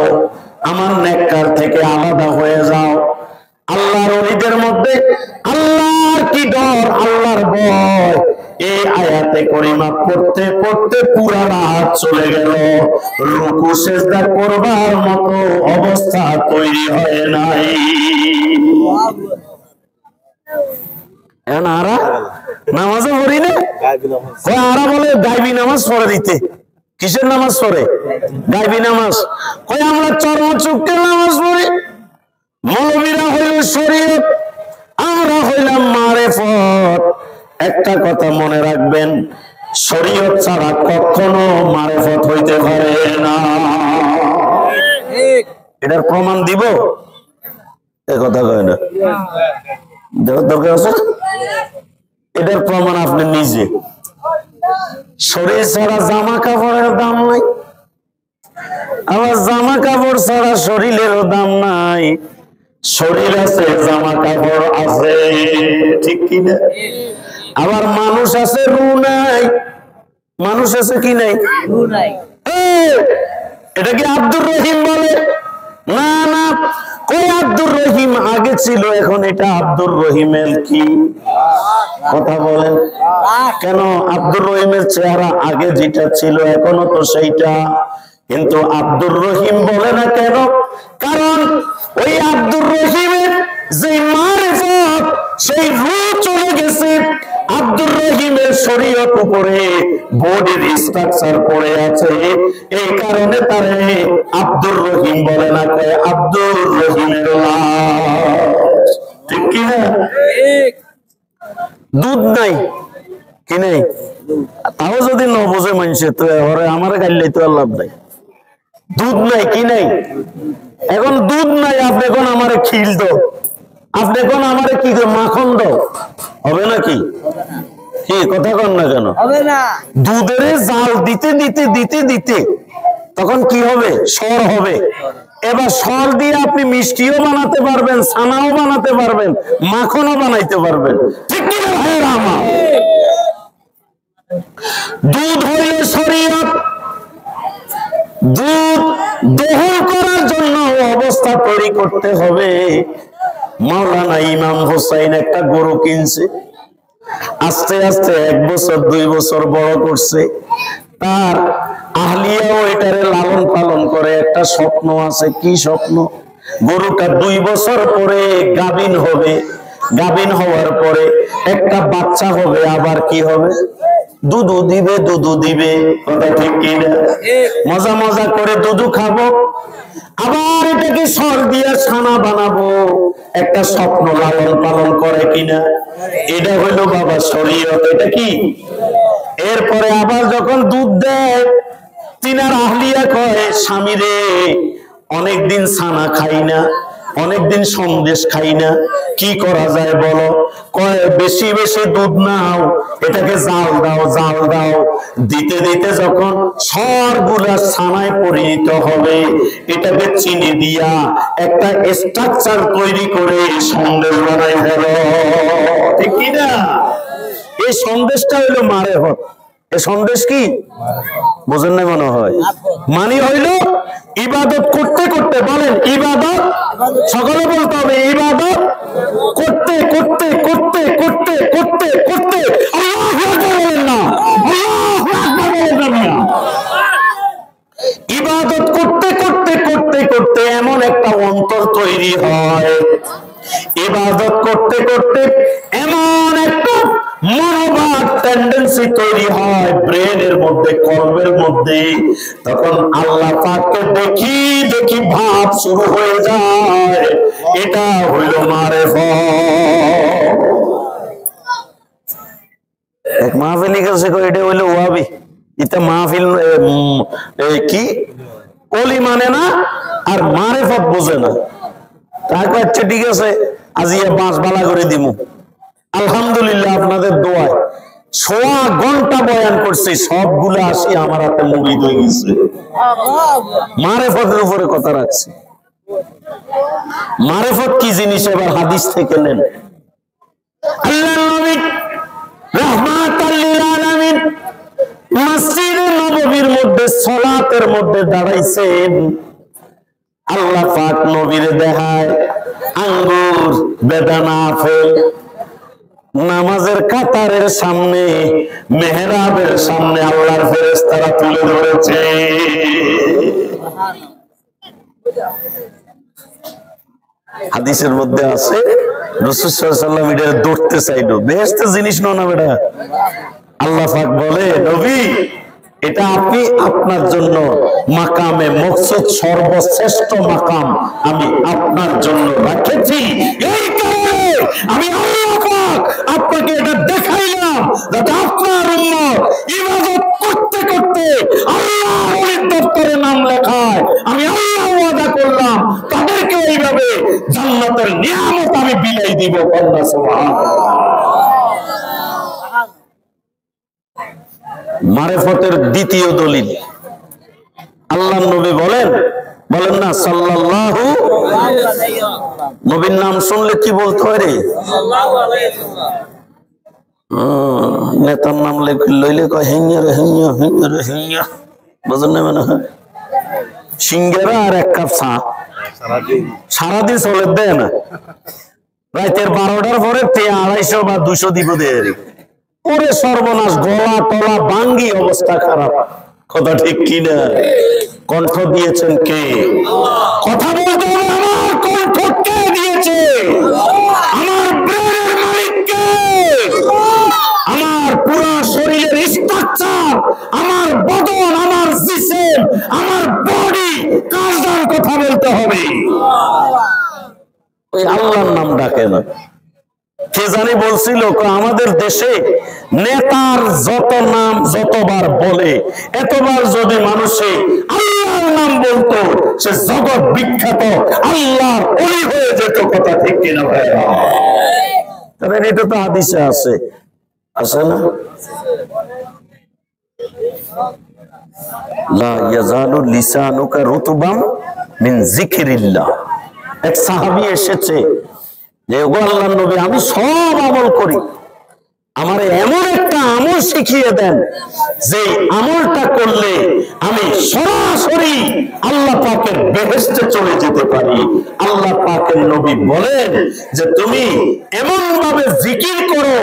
আমার নেককার থেকে আলাদা হয়ে যাও। আল্লাহর ওলিদের মধ্যে আল্লাহর কি ডর, আল্লাহর ভয়, এই আয়াতে করিমা পড়তে পড়তে পুরা রাত চলে গেল, রুকু সিজদা করবার মতো অবস্থা তৈরি হয় নাই। আরা নামাজও পড়ি না, আরা বলে গায়বী নামাজ পড়ে দিতে। কিসের নামাজ পড়ে? গায়বী নামাজ। কই আমরা চর্মচুক্কের নামাজ পড়ি। মৌলবীরা হইল শরীয়ত, আমরা হইলাম মারেফত। একটা কথা মনে রাখবেন, শরীয়ত ছাড়া কখনো মারেফত হইতে পারে না। এটার প্রমাণ দিব? এ কথা কয় না, দরকার আছে। এটার প্রমাণ আপনি নিজে। শরীর ছাড়া জামা কাপড়ের দাম নাই, আবার জামা কাপড় ছাড়া শরীরেরও দাম নাই। শরীর আছে, জামা কাপড় আছে, ঠিক কিনা? আবার মানুষ আছে, রু নাই। মানুষ আছে কি নাই? এটা কি আব্দুর রহিম বলে? না না, কই আব্দুর রহিম আগে ছিল, এখন এটা আব্দুর রহিমের কি? কথা বলেন কেন? আব্দুর রহিমের চেহারা আগে যেটা ছিল এখনো তো সেইটা, কিন্তু আব্দুর রহিম বলে না কেন? কারণ ওই আব্দুর রহিমের যে মারিফত, সেই রূহ চলে গেছে। আব্দুর রহিমের শরীয়ত উপরে বডির স্ট্রাকচার পড়ে আছে, এই কারণে তারে আব্দুর রহিম বলে না, কয় আব্দুর রহিমের লাশ। ঠিক কি না? দুধ নাই কি নাই, তাও যদি ন বোঝে মানুষে, তো আমার গাইলে তো আর লাভ নাই। দুধ নাই কি নাই? এখন দুধ নাই, আপনি এখন আমারে খিল দো, আপনি এখন আমারে কি মাখন দাও, হবে নাকি? কি কথা কন না কেন? দুধের জাল দিতে দিতে দিতে দিতে তখন কি হবে? সর হবে। এবার সর দিয়ে আপনি মিষ্টিও বানাতে পারবেন, ছানাও বানাতে পারবেন, মাখনও বানাইতে পারবেন। ঠিক কি না ভাইরা আমার? দুধ হইল শরীয়ত। দুধ দহন করার জন্য অবস্থা তৈরি করতে হবে। মাওলানা ইমাম হোসাইন একটা গরু কিনছে, আস্তে আস্তে 1 বছর 2 বছর বড় করছে। তার আহলিয়াও এটারে লালন পালন করে। একটা স্বপ্ন আছে। কি স্বপ্ন? গরুটা 2 বছর পরে গাভীন হবে, গাভীন হওয়ার পরে একটা বাচ্চা হবে, আবার কি হবে? দুধু দিবে, দুধু দিবে। কথা ঠিক কিনা? মজা মজা করে দুধু খাবো, আবার এটাকে সর দিয়ে ছানা বানাবো। একটা স্বপ্ন লালন পালন করে কিনা? এটা হইলো বাবা শরীয়ত। এটা কি? এরপরে আবার যখন দুধ দেয়, তিনার আহলিয়া কয়, স্বামী রে অনেকদিন ছানা খাই না, অনেকদিন সন্দেশ খাই না, কি করা যায় বলো? কয় বেশি বেশি দুধ নাও, এটাকে জাল দাও, জাল দাও। দিতে দিতে যখন সরগুলা ছানায় পরিণত হবে, এটাকে চিনি দিয়া একটা স্ট্রাকচার তৈরি করে সন্দেশ বানাই ফেল। ঠিক কিনা? এই সন্দেশটা হইলো মারেফত। এই সন্দেশ কি বোঝেন না মনে হয়? মানে হইল ইবাদত করতে করতে, বলেন ইবাদত, সকলে বলতে হবে ইবাদত করতে করতে করতে করতে করতে করতে, আল্লাহু আকবার বলেন না, আল্লাহু আকবার বলেন না। ইবাদত করতে করতে করতে করতে এমন একটা অন্তর তৈরি হয়, ইবাদত করতে করতে এমন একটা মনোভাব টেন্ডেন্সি তৈরি হয় ব্রেনের মধ্যে, কলবের মধ্যে। তখন আল্লাহ পাককে দেখি দেখি ভাব শুরু হয়ে যায়। এটা হইল মারেফত। এক মাহফিল লিখেছে, এটা হইল ওয়াবি। এটা মাহফিল কি কলি মানে না, আর মারেফত বোঝে না। তাকে আচ্ছা ঠিক আছে, আজিয়া 5 বালা করে দিমু। আলহামদুলিল্লাহ আপনাদের দোয়ায় 6 ঘন্টা বয়ান করছি, সবগুলো আসি আমার হাতে মুড়ি হয়ে গেছে। মারেফতের উপরে কথা রাখছি। মারেফত কি জিনিস এবার হাদিস থেকে নেন। আল্লাহর নবী রাহমাতাল লিল আলামিন মসজিদে নববীর মধ্যে সালাতের মধ্যে দাঁড়াইছেন। আল্লাহ পাক নবীরে দেখায় আঙ্গুর, বেদানা, আপেল। নামাজের কাতারের সামনে, মেহরাবের সামনে আল্লাহর ফেরেশতারা তুলে ধরেছে। হাদিসের মধ্যে আছে রাসূল সাল্লাল্লাহু আলাইহি ওয়াসাল্লাম এটা ধরতে চাইলো, বেহেশতের জিনিস না বেটা। আল্লাহ পাক বলে, নবী এটা আপনি আপনার জন্য মাকামে মকসুদ, সর্বশ্রেষ্ঠ মাকাম আমি আপনার জন্য রেখেছি। এই কারণে আমি আল্লাহ পাক আপনাকে এটা দেখাইলাম, যাতে আপনার উম্মত ইবাদত করতে করতে আল্লাহর দপ্তরে নাম লেখায়। আমি আল্লাহ ওয়াদা করলাম তাদেরকে এইভাবে জান্নাতের নিয়ামত আমি বিলাই দিব। আল্লাহ সুবহানাল্লাহ। মারেফতের দ্বিতীয় দলিল আল্লাহর নবী বলেন না সাল্লাল্লাহু, নবীর নাম শুনলে কি বলতে হয় রে? নেতার নাম লইলে কয় হেঙ্গা রে হেঙ্গা, হেঙ্গা রে হেঙ্গা। বুঝেন না মনে হয়? সিঙ্গারা আর 1 কাপ চা সারাদিন চলে দেয় না। রাতের 12টার পরে 250 বা 200 দিব দেয়। ওরে সর্বনাশ, গলা টলা ভাঙ্গি, অবস্থা খারাপ। কথা ঠিক কিনা? কণ্ঠ দিয়েছেন কে? কথা বলতে হবে, আমার কণ্ঠ কে দিয়েছে? আমার ব্রেনের মালিক কে? আমার পুরো শরীরের স্ট্রাকচার, আমার বদন, আমার জিসম, আমার বডি, কাজদার কথা বলতে হবে। ওই আল্লাহর নাম ডাকে না। কে জানি বলছিল, আমাদের দেশে নেতার যত নাম যতবার বলে, এতবার যদি মানুষে আল্লাহর নাম বলতো, সে জগৎ বিখ্যাত আল্লাহর ওলি হয়ে যেত। কথা ঠিক কিনা ভাই? কারণ এটা তো হাদিসে আছে, আছে না? লা ইয়াজালু লিসানুকা রুতবাম মিন যিকরিল্লাহ। এক সাহাবী এসেছে যে ওগো আল্লাহর নবী, আমি সব আমল করি, আমারে এমন একটা আমল শিখিয়ে দেন যে আমলটা করলে আমি সরাসরি আল্লাহ পাকের বেহেশতে চলে যেতে পারি। আল্লাহ পাকের নবী বলেন যে তুমি এমন ভাবে জিকির করো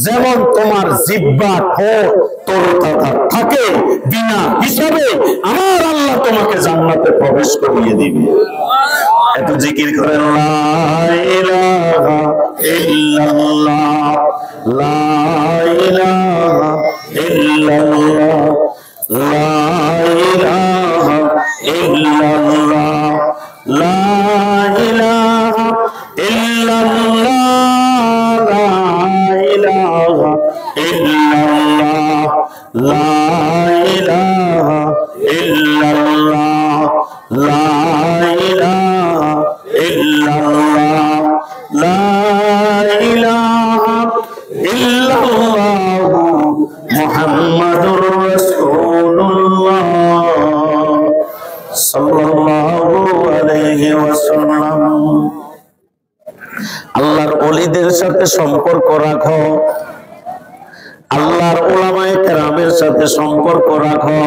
যেমন তোমার জিহ্বা ঠোঁট তরতাজা থাকে, বিনা হিসাবে আমার আল্লাহ তোমাকে জান্নাতে প্রবেশ করিয়ে দিবে। এত জিকির করেন লা ইলাহা ইল্লাল্লাহ, লা ইলাহা ইল্লাল্লাহ, লা ইলাহা ইল্লাল্লাহ, লা ইলাহা ইল্লাল্লাহ, লা ইলাহা ইল্লাল্লাহ, লা ইলাহা ইল্লাল্লাহ, লা ইলাহা ইল্লাল্লাহ, লা ইলাহা ইল্লাল্লাহ মুহাম্মাদুর রাসূলুল্লাহ সাল্লাল্লাহু আলাইহি ওয়াসাল্লাম। আল্লাহর ওলিদের সাথে সম্পর্ক রাখো, আল্লাহর উলামায়ে কেরামের সাথে সম্পর্ক রাখো,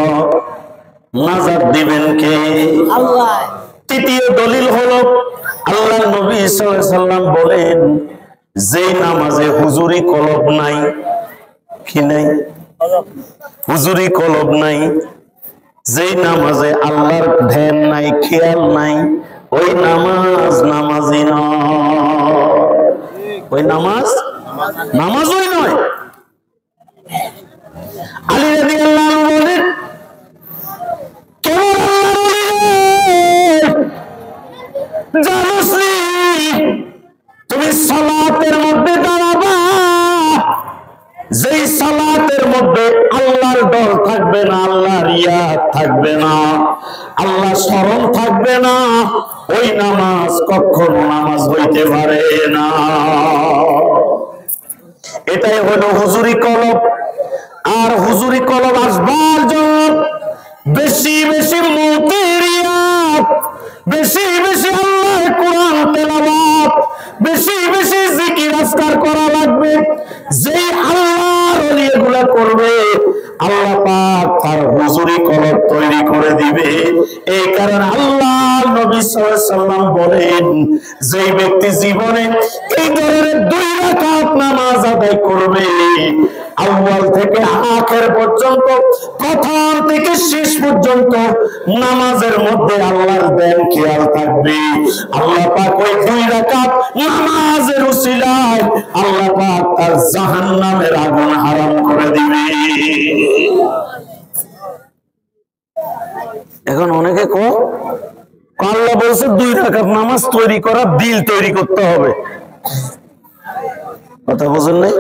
নাজাত দিবেন কে? আল্লাহ। তৃতীয় দলিল হলো আল্লাহর নবী সাল্লাল্লাহু আলাইহি ওয়াসাল্লাম বলেন যে নামাজে হুজুরি কলব নাই, কি নাই? হুজুরি কলব নাই, যেই নামাজে আল্লাহর ধ্যান নাই, খেয়াল নাই, ওই নামাজ নামাজই নয়, ওই নামাজ নামাজই নয়। আলী রাদিয়াল্লাহু আনহু বলেন কেমন জানোসি তুমি সালাতের মধ্যে দাঁড়াবা, যেই সালাতের মধ্যে আল্লাহর ডর থাকবে না, আল্লাহর ইয়াদ থাকবে না, আল্লাহ স্মরণ থাকবে না, ওই নামাজ কখনো নামাজ হইতে পারে না। এটাই হলো হুজুরি কলব। আর হুজুরি কলব আসবার জন্য বেশি বেশি মুতিরিয়াত, বেশি বেশি আল্লাহর কোরআন তেলাওয়াত, বেশি বেশি জিকির আজকার করা লাগবে। যেই আল্লাহর ওলি এগুলা করবে, আল্লাহ পাক তার হুজুরি কলব তৈরি করে দিবে। এই কারণে আল্লাহ নবী সাল্লাল্লাহু আলাইহি ওয়াসাল্লাম বলেন যেই ব্যক্তি জীবনে এই ধরনের 2 রাকাত নামাজ আদায় করবে, আউয়াল থেকে আখির পর্যন্ত, প্রথম থেকে শেষ পর্যন্ত নামাজের মধ্যে আল্লাহর ধ্যান খেয়াল থাকবে, আল্লাহ পাক ওই 2 রাকাত নামাজের উসিলায় আল্লাহ পাক তার জাহান্নামের আগুন হারাম করে দিবে। এখন অনেকে আল্লাহ বলছে 2 রাকাত নামাজ তৈরি করা, দিল তৈরি করতে হবে। কথা বুঝেন নাই?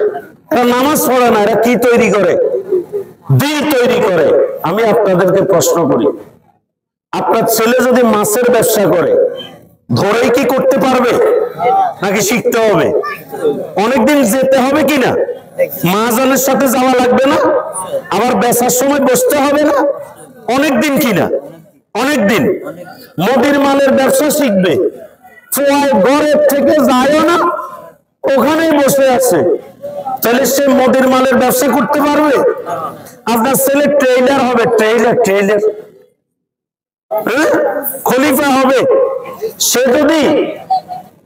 এরা নামাজ পড়ে না, এরা কি তৈরি করে? দিল তৈরি করে। আমি আপনাদেরকে প্রশ্ন করি, আপনার ছেলে যদি মাছের ব্যবসা করে, ধরেই কি করতে পারবে নাকি শিখতে হবে? অনেকদিন যেতে হবে কিনা? মাহাজনের সাথে যাওয়া লাগবে না? আবার বেচার সময় বসতে হবে না? অনেকদিন কিনা? অনেকদিন। মুদির মালের ব্যবসা শিখবে, ঘরের থেকে যায়ও না, ওখানেই বসে আছে, তাহলে সে মুদির মালের ব্যবসা করতে পারবে? আপনার ছেলে ট্রেইলার হবে, ট্রেইলার খলিফা হবে। সে যদি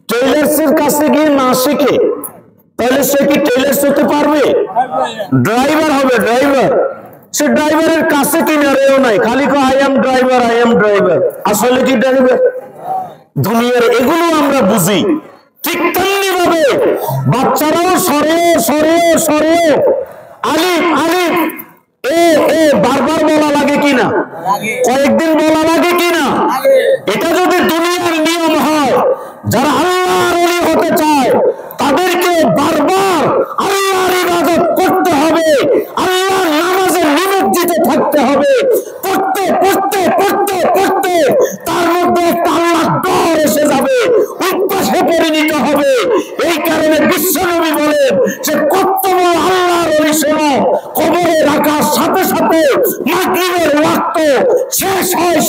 ট্রেইলার্সের কাছে গিয়ে না শিখে, তাহলে সে কি ট্রেইলার্স হতে পারবে? ড্রাইভার হবে, ড্রাইভার। সে ড্রাইভারের কাছে কিনারেও নাই, খালি কো I am driver, I am driver. আসলে কি ড্রাইভার? দুনিয়ার এগুলো আমরা বুঝি। ঠিক তেমনি ভাবে বাচ্চারাও সরে সরে সরে আলিফ আলিফ এ এ বারবার বলা লাগে কিনা? কয়েকদিন বলা লাগে কিনা? এটা যদি দুনিয়ার নিয়ম হয়, যারা আল্লাহর ওলি হতে চায় তাদেরকে বারবার আল্লাহর ইবাদত করতে হবে, আল্লাহর নামাজে নিমজ্জিত থাকতে হবে। পড়তে পড়তে পড়তে পড়তে তার মধ্যে একটা আল্লাহর ডর এসে যাবে, উদ্দেশ্যে পরিণত হবে। এই কারণে বিশ্বনবী বলেন যে কত বড় আল্লাহর ওলি শোনো, কবরে রাখার সাথে সাথে রক্ত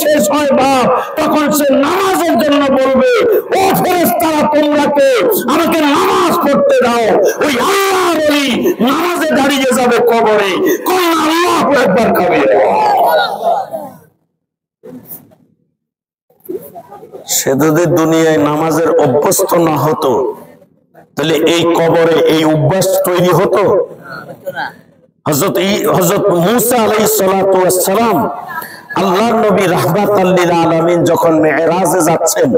শেষ হয় বাপ, তখন সে নামাজের জন্য বলবে, ও ফেরেশতারা তোমরা কে, আমাকে নামাজ পড়তে দাও। ওই আল্লাহর ওলি নামাজে দাঁড়িয়ে যাবে কবরে, কোন আল্লাহু আকবার কবে। সে যদি দুনিয়ায় নামাজের অভ্যস্ত না হতো তাহলে এই কবরে এই অভ্যাস তৈরি হতো। হযরত মূসা আলাইহিস সালাতু ওয়াস সালাম আল্লাহর নবী রাহমাতাল লিল আলামিন যখন মেরাজে যাচ্ছেন,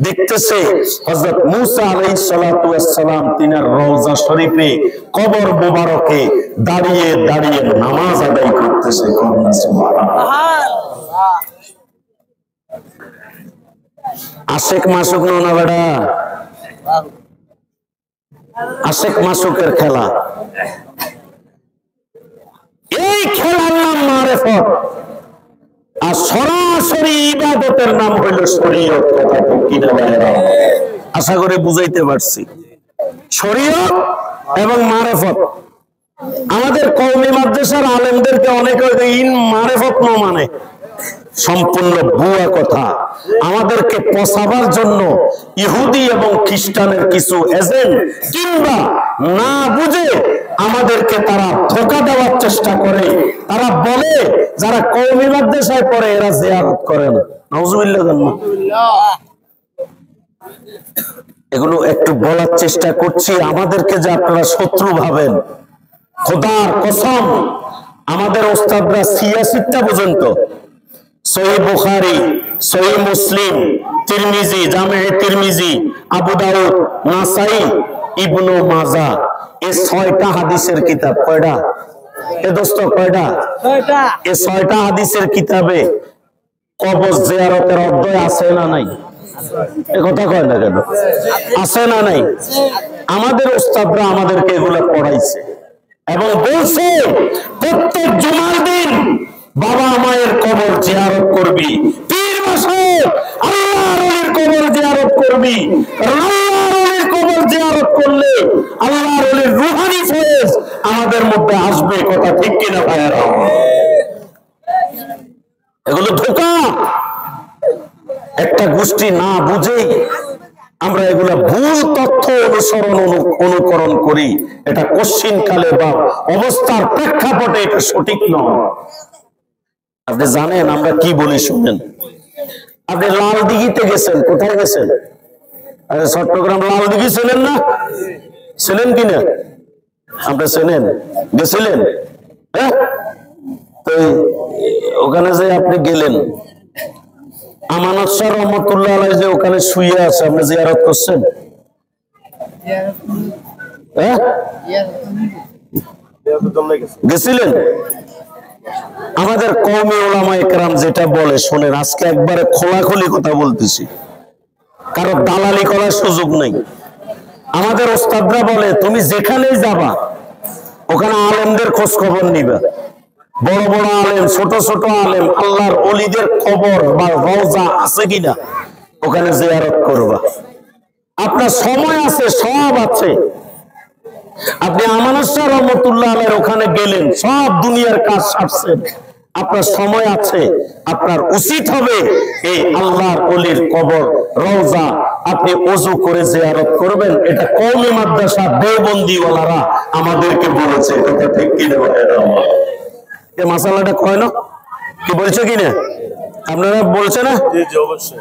দেখতেছে হযরত মূসা আলাইহিস সালাতু ওয়াস সালাম তিনার রওজা শরীফে কবর মোবারকে দাঁড়িয়ে দাঁড়িয়ে নামাজ আদায় করতেছে। সুবহানাল্লাহ। আশেক মাসুক না বেটা, আশেক মাসুকের খেলা। এই খেলার নাম মারেফত, আর সরাসরি ইবাদতের নাম হইল শরীয়ত। কথা কি না ভাইরা? আশা করি বুঝাইতে পারছি। শরীয়ত এবং মারেফত। আমাদের কওমি মাদ্রাসার আলেমদেরকে অনেকে ইন মারেফত ন মানে, সম্পূর্ণ ভুয়া কথা। আমাদেরকে পচাবার জন্য ইহুদি এবং খ্রিস্টানের কিছু এজেন্ট কিংবা না বুঝে আমাদেরকে তারা ধোঁকা দেওয়ার চেষ্টা করে। তারা বলে যারা কওমি মাদ্রাসায় পড়ে এরা জিয়ারত করে না। নাউজুবিল্লাহ। এগুলো একটু বলার চেষ্টা করছি, আমাদেরকে যে আপনারা শত্রু ভাবেন, খোদার কসম আমাদের ওস্তাদরা 86টা পর্যন্ত সহিহ বুখারী, সহিহ মুসলিম, তিরমিজি, জামে তিরমিজি, আবু দাউদ, নাসাই, ইবনে মাজাহ, এই 6টা হাদিসের কিতাব। কয়টা এ দোস্ত? কয়টা? 6টা। এই 6টা হাদিসের কিতাবে কবর জিয়ারতের অধ্যায় আছে না নাই? এ কথা কয় না কেন? আছে না নাই? আমাদের ওস্তাদরা আমাদেরকে এগুলো পড়াইছে এবং বলছে প্রত্যেক জুমার দিন বাবা মায়ের কবর জিয়ারত করবি, পীর মাশায়েখ আল্লাহর ওলির কবর জিয়ারত করবি। আল্লাহর ওলির কবর জিয়ারত করলে আল্লাহর ওলির রূহানি ফয়েজ আমাদের মধ্যে আসবে। কথা ঠিক কিনা ভাইরা? এগুলো ধোঁকা। একটা গোষ্ঠী না বুঝেই আমরা এগুলা ভুল তথ্য অনুকরণ করি। এটা কশ্চিন কালে বা অবস্থার প্রেক্ষাপটে এটা সঠিক নয়। আপনি জানেন আমরা কি বলি শুনেন। আপনি লাল দিঘিতে গেছেন, কোথায় গেছেন? আরে চট্টগ্রাম লাল দিঘি ছিলেন না? ছিলেন কিনা? আপনি ছিলেন, গেছিলেন? হ্যাঁ, তো ওখানে যে আপনি গেলেন, আমানত শাহ রহমাতুল্লাহ আলাইহি যে ওখানে শুয়ে আছে, আপনি জিয়ারত করছেন? হ্যাঁ, গেছিলেন? আমাদের কওমি উলামায়ে কেরাম যেটা বলে শোনেন, আজকে একবারে খোলাখুলি কথা বলতেছি, কারো দালালি করার সুযোগ নেই। আমাদের ওস্তাদরা বলে তুমি যেখানেই যাবা ওখানে আলেমদের খোঁজ খবর নিবা। বড় বড় আলেম, ছোট ছোট আলেম, আল্লাহর ওলিদের কবর বা রওজা আছে কিনা ওখানে জিয়ারত করবা। আপনার সময় আছে, সব আছে। আপনি আমানত শাহ রহমাতুল্লাহ আলাইহির ওখানে গেলেন, সব দুনিয়ার কাজ সারছেন, আপনার সময় আছে, আপনার উচিত হবে এই আল্লাহর ওলির কবর রওজা আপনি ওযু করে জিয়ারত করবেন। এটা কওমি মাদ্রাসা দেওবন্দিওয়ালারা আমাদেরকে বলেছে। কথা ঠিক কিনা ভাইরা? এই মাসালাটা কয় না? কি বলছে কিনা? আপনারা বলছে না? জি জি অবশ্যই।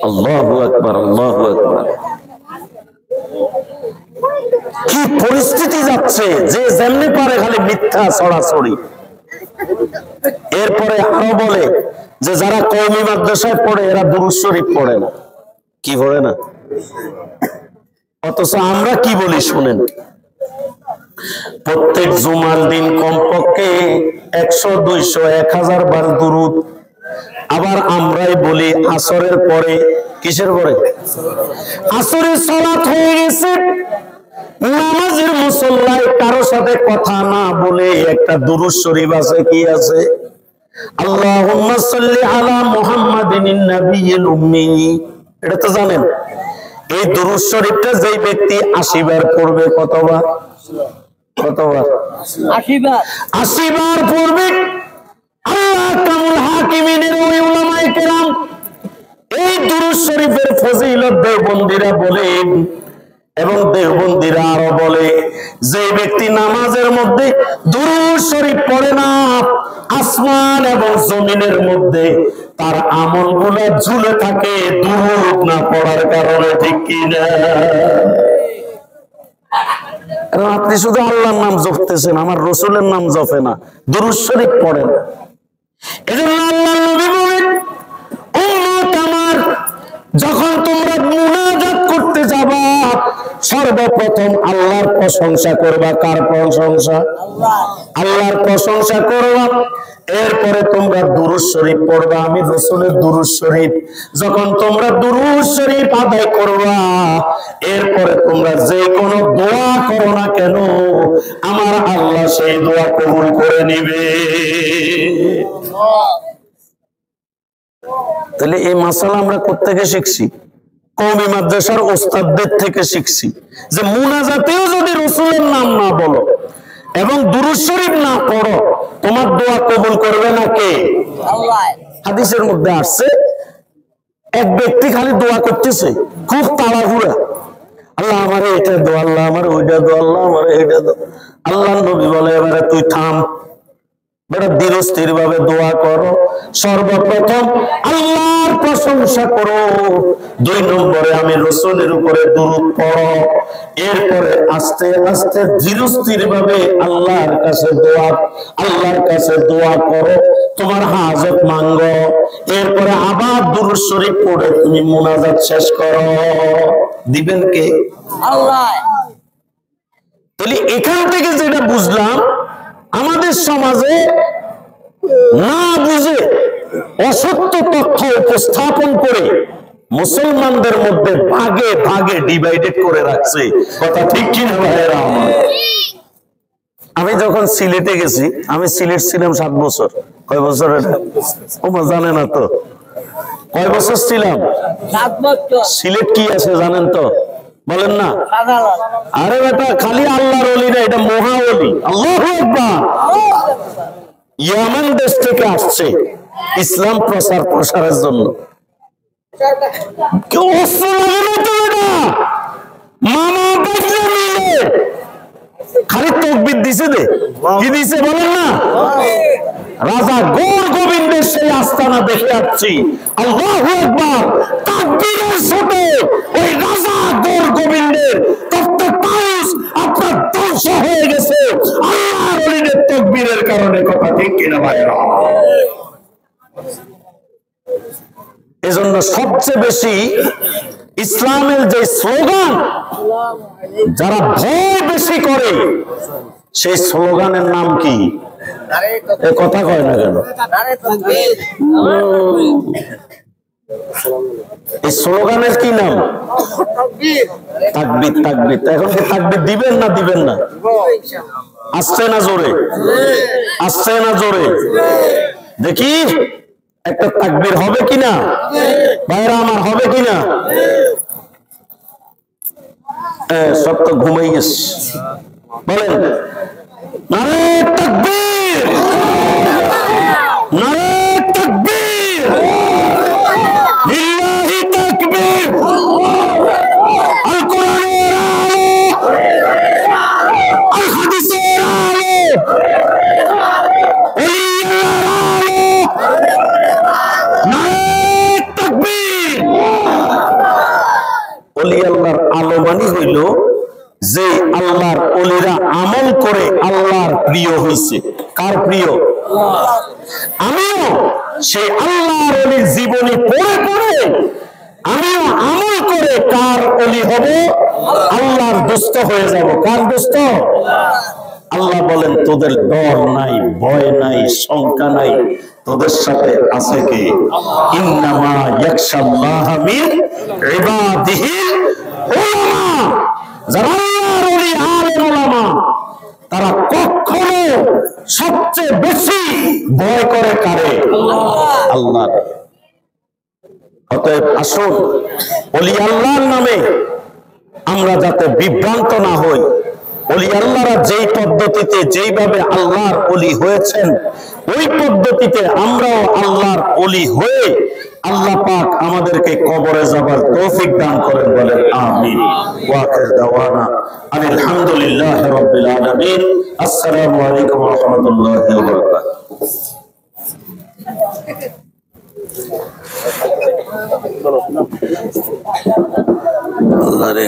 আল্লাহু আকবার, আল্লাহু আকবার। কি পরিস্থিতি যাচ্ছে, যে যেমনি পারে খালি মিথ্যা ছড়াছড়ি। এরপরে আরো বলে যে যারা কওমি মাদ্রাসায় পড়ে এরা দুরূদ শরীফ পড়ে না। কি পড়ে না? অথচ আমরা কি বলি শুনেন, প্রত্যেক জুমার দিন কমপক্ষে 100, 200, 1000 বার দুরূদ। আবার আমরাই বলি আসরের পরে, কিসের পরে? আসরের সালাত হয়ে গেছে, নামাজের মুসল্লায় কারো সাথে কথা না বলে একটা দুরূদ শরীফ আছে। কি আছে? আল্লাহুম্মা সাল্লি আলা মুহাম্মাদিন নাবিয়্যিল উম্মি। এটা তো জানেন। এই দুরূদ শরীফটা যেই ব্যক্তি 80 বার পড়বে, কতবার? কতবার? 80 বার। 80 বার পড়বে। আল্লাহ কামুল হাকিমিনের ওই উলামায়ে কেরাম এই দুরূদ শরীফের ফজিলত দেওবন্দীরা বলেন, এবং দেওবন্দীরা আরো বলে, যে ব্যক্তি নামাজের মধ্যে দুরূদ শরীফ পড়ে না, আসমান এবং জমিনের মধ্যে তার আমলগুলো ঝুলে থাকে দুরূদ না পড়ার কারণে। ঠিক কি না? আপনি শুধু আল্লাহর নাম জপতেছেন, আমার রাসূলের নাম জপে না, দুরূদ শরীফ পড়েন। এজন্য আল্লাহর নবী বলেন, উম্মত আমার, যখন তোমরা মুনাজাত করতে যাবা সর্বপ্রথম আল্লাহর প্রশংসা করবা। কার প্রশংসা? আল্লাহর প্রশংসা করবা। এরপরে তোমরা দুরূদ শরীফ পড়বা, আমি রাসূলের দুরূদ শরীফ। যখন তোমরা দুরূদ শরীফ আদায় করবা, এরপরে তোমরা যে কোনো দোয়া করো না কেন, আমার আল্লাহ সেই দোয়া কবুল করে নিবে। তাহলে এই মাসালা আমরা কোত্থেকে শিখছি? কওমি মাদ্রাসার ওস্তাদদের থেকে শিখছি যে মুনাজাতেও যদি রাসূলের নাম না বলো এবং দুরূদ শরীফ না পড়ো, তোমার দোয়া কবুল করবে না কে? আল্লাহ। হাদিসের মধ্যে আসছে, এক ব্যক্তি খালি দোয়া করতেছে, খুব তাড়াহুড়া, আল্লাহ আমারে এটা দো, আল্লাহ আমারে ওইটা দো, আল্লাহ আমারে এটা দো। আল্লাহর নবী বলে, এবারে তুই থাম, বড় ধীরস্থির ভাবে দোয়া করো। সর্বপ্রথম আল্লাহর প্রশংসা করো, 2 নম্বরে আমি রাসূলের উপরে দুরূদ পড়ো, এরপরে আস্তে আস্তে ধীরস্থির ভাবে আল্লাহর কাছে দোয়া করো, তোমার হাজত মাঙ্গো, এরপরে আবার দুরূদ শরীফ পড়ে তুমি মুনাজাত শেষ করো। দিবেন কে? আল্লাহ। তাহলে এখান থেকে যেটা বুঝলাম, আমাদের সমাজে না বুঝে অসত্য তথ্য উপস্থাপন করে মুসলমানদের মধ্যে ভাগে ভাগে ডিভাইডেড করে রাখছে। কথা ঠিক কি না ভাইয়েরা আমার? আমি যখন সিলেটে গেছি, আমি সিলেট ছিলাম 7 বছর। কয় বছর এটা? ওমা জানে না তো। কয় বছর ছিলাম? 7 বছর। সিলেট কি আছে জানেন তো? বলেন না। আরে বেটা, খালি আল্লাহর ওলি না, এটা মহা ওলি। আল্লাহু আকবার। ইয়ামান দেশ থেকে আসছে ইসলাম প্রসারের জন্য। কেউ অস্ত্র লাগে না তো, এটা মামা বাজলে মিলে খালি তাকবীর দিছে। দে কি দিছে বলেন না? রাজা গৌর গোবিন্দের সেই আস্তানা দেখে আসছি। আল্লাহু আকবার। তাকবীরের সাথে ওই রাজা গৌর গোবিন্দের তপ্তপাউস আপনার ধ্বংস হয়ে গেছে আল্লাহর ওলিদের তাকবীরের কারণে। কথা ঠিক কিনা ভাইরা? এজন্য সবচেয়ে বেশি ইসলামের যে স্লোগান যারা ভয় বেশি করে, সেই স্লোগানের নাম কি? এ কথা কয় না কেন? এই স্লোগানের কি নাম? তাকবীর। তাকবীর। এখন কি তাকবীর দিবেন না দিবেন না? আসছে না জোরে? আসছে না জোরে? দেখি একটা তাকবীর হবে কিনা ভাইরা আমার, হবে কিনা? সব তো ঘুমাই গেছে। বলেন নারে তাকবীর, নারে তাকবীর, লিল্লাহি তাকবীর। আল কোরআনের আলো, আল হাদিসের আলো, ওলিয়ার আলো, নারে তাকবীর। ওলি আল্লাহর আলো মানে হইল যে আল্লাহর ওলিরা আমল করে আল্লাহর প্রিয় হইছে। কার প্রিয়? আমিও সেই আল্লাহর ওলির জীবনী পড়ে পড়ে আমিও আমল করে কার ওলি হব? আল্লাহর দোস্ত হয়ে যাব। কার দোস্ত? আল্লাহ বলেন, তোদের ডর নাই, ভয় নাই, শঙ্কা নাই, তোদের সাথে আছে কে? ইন্নামা ইয়াখশাল্লাহ মিন ইবাদিহিল উলামা। যারা আল্লাহর ওলি, আলেম উলামা, তারা কখনো সবচেয়ে বেশি ভয় করে কারে? আল্লাহ। অতএব আসুন ওলি আল্লাহর নামে আমরা যাতে বিভ্রান্ত না হই, ওলি আল্লাহরা যেই পদ্ধতিতে যেইভাবে আল্লাহর ওলি হয়েছেন ওই পদ্ধতিতে আমরাও আল্লাহর ওলি হয়ে আল্লাহ পাক আমাদেরকে কবরে যাবার তৌফিক দান করেন বলেন আমিন। ওয়া আখির দাওয়ানা আলহামদুলিল্লাহি রাব্বিল আলামিন। আসসালামু আলাইকুম ওয়া রাহমাতুল্লাহি ওয়া বারাকাতুহু। আল্লাহ রে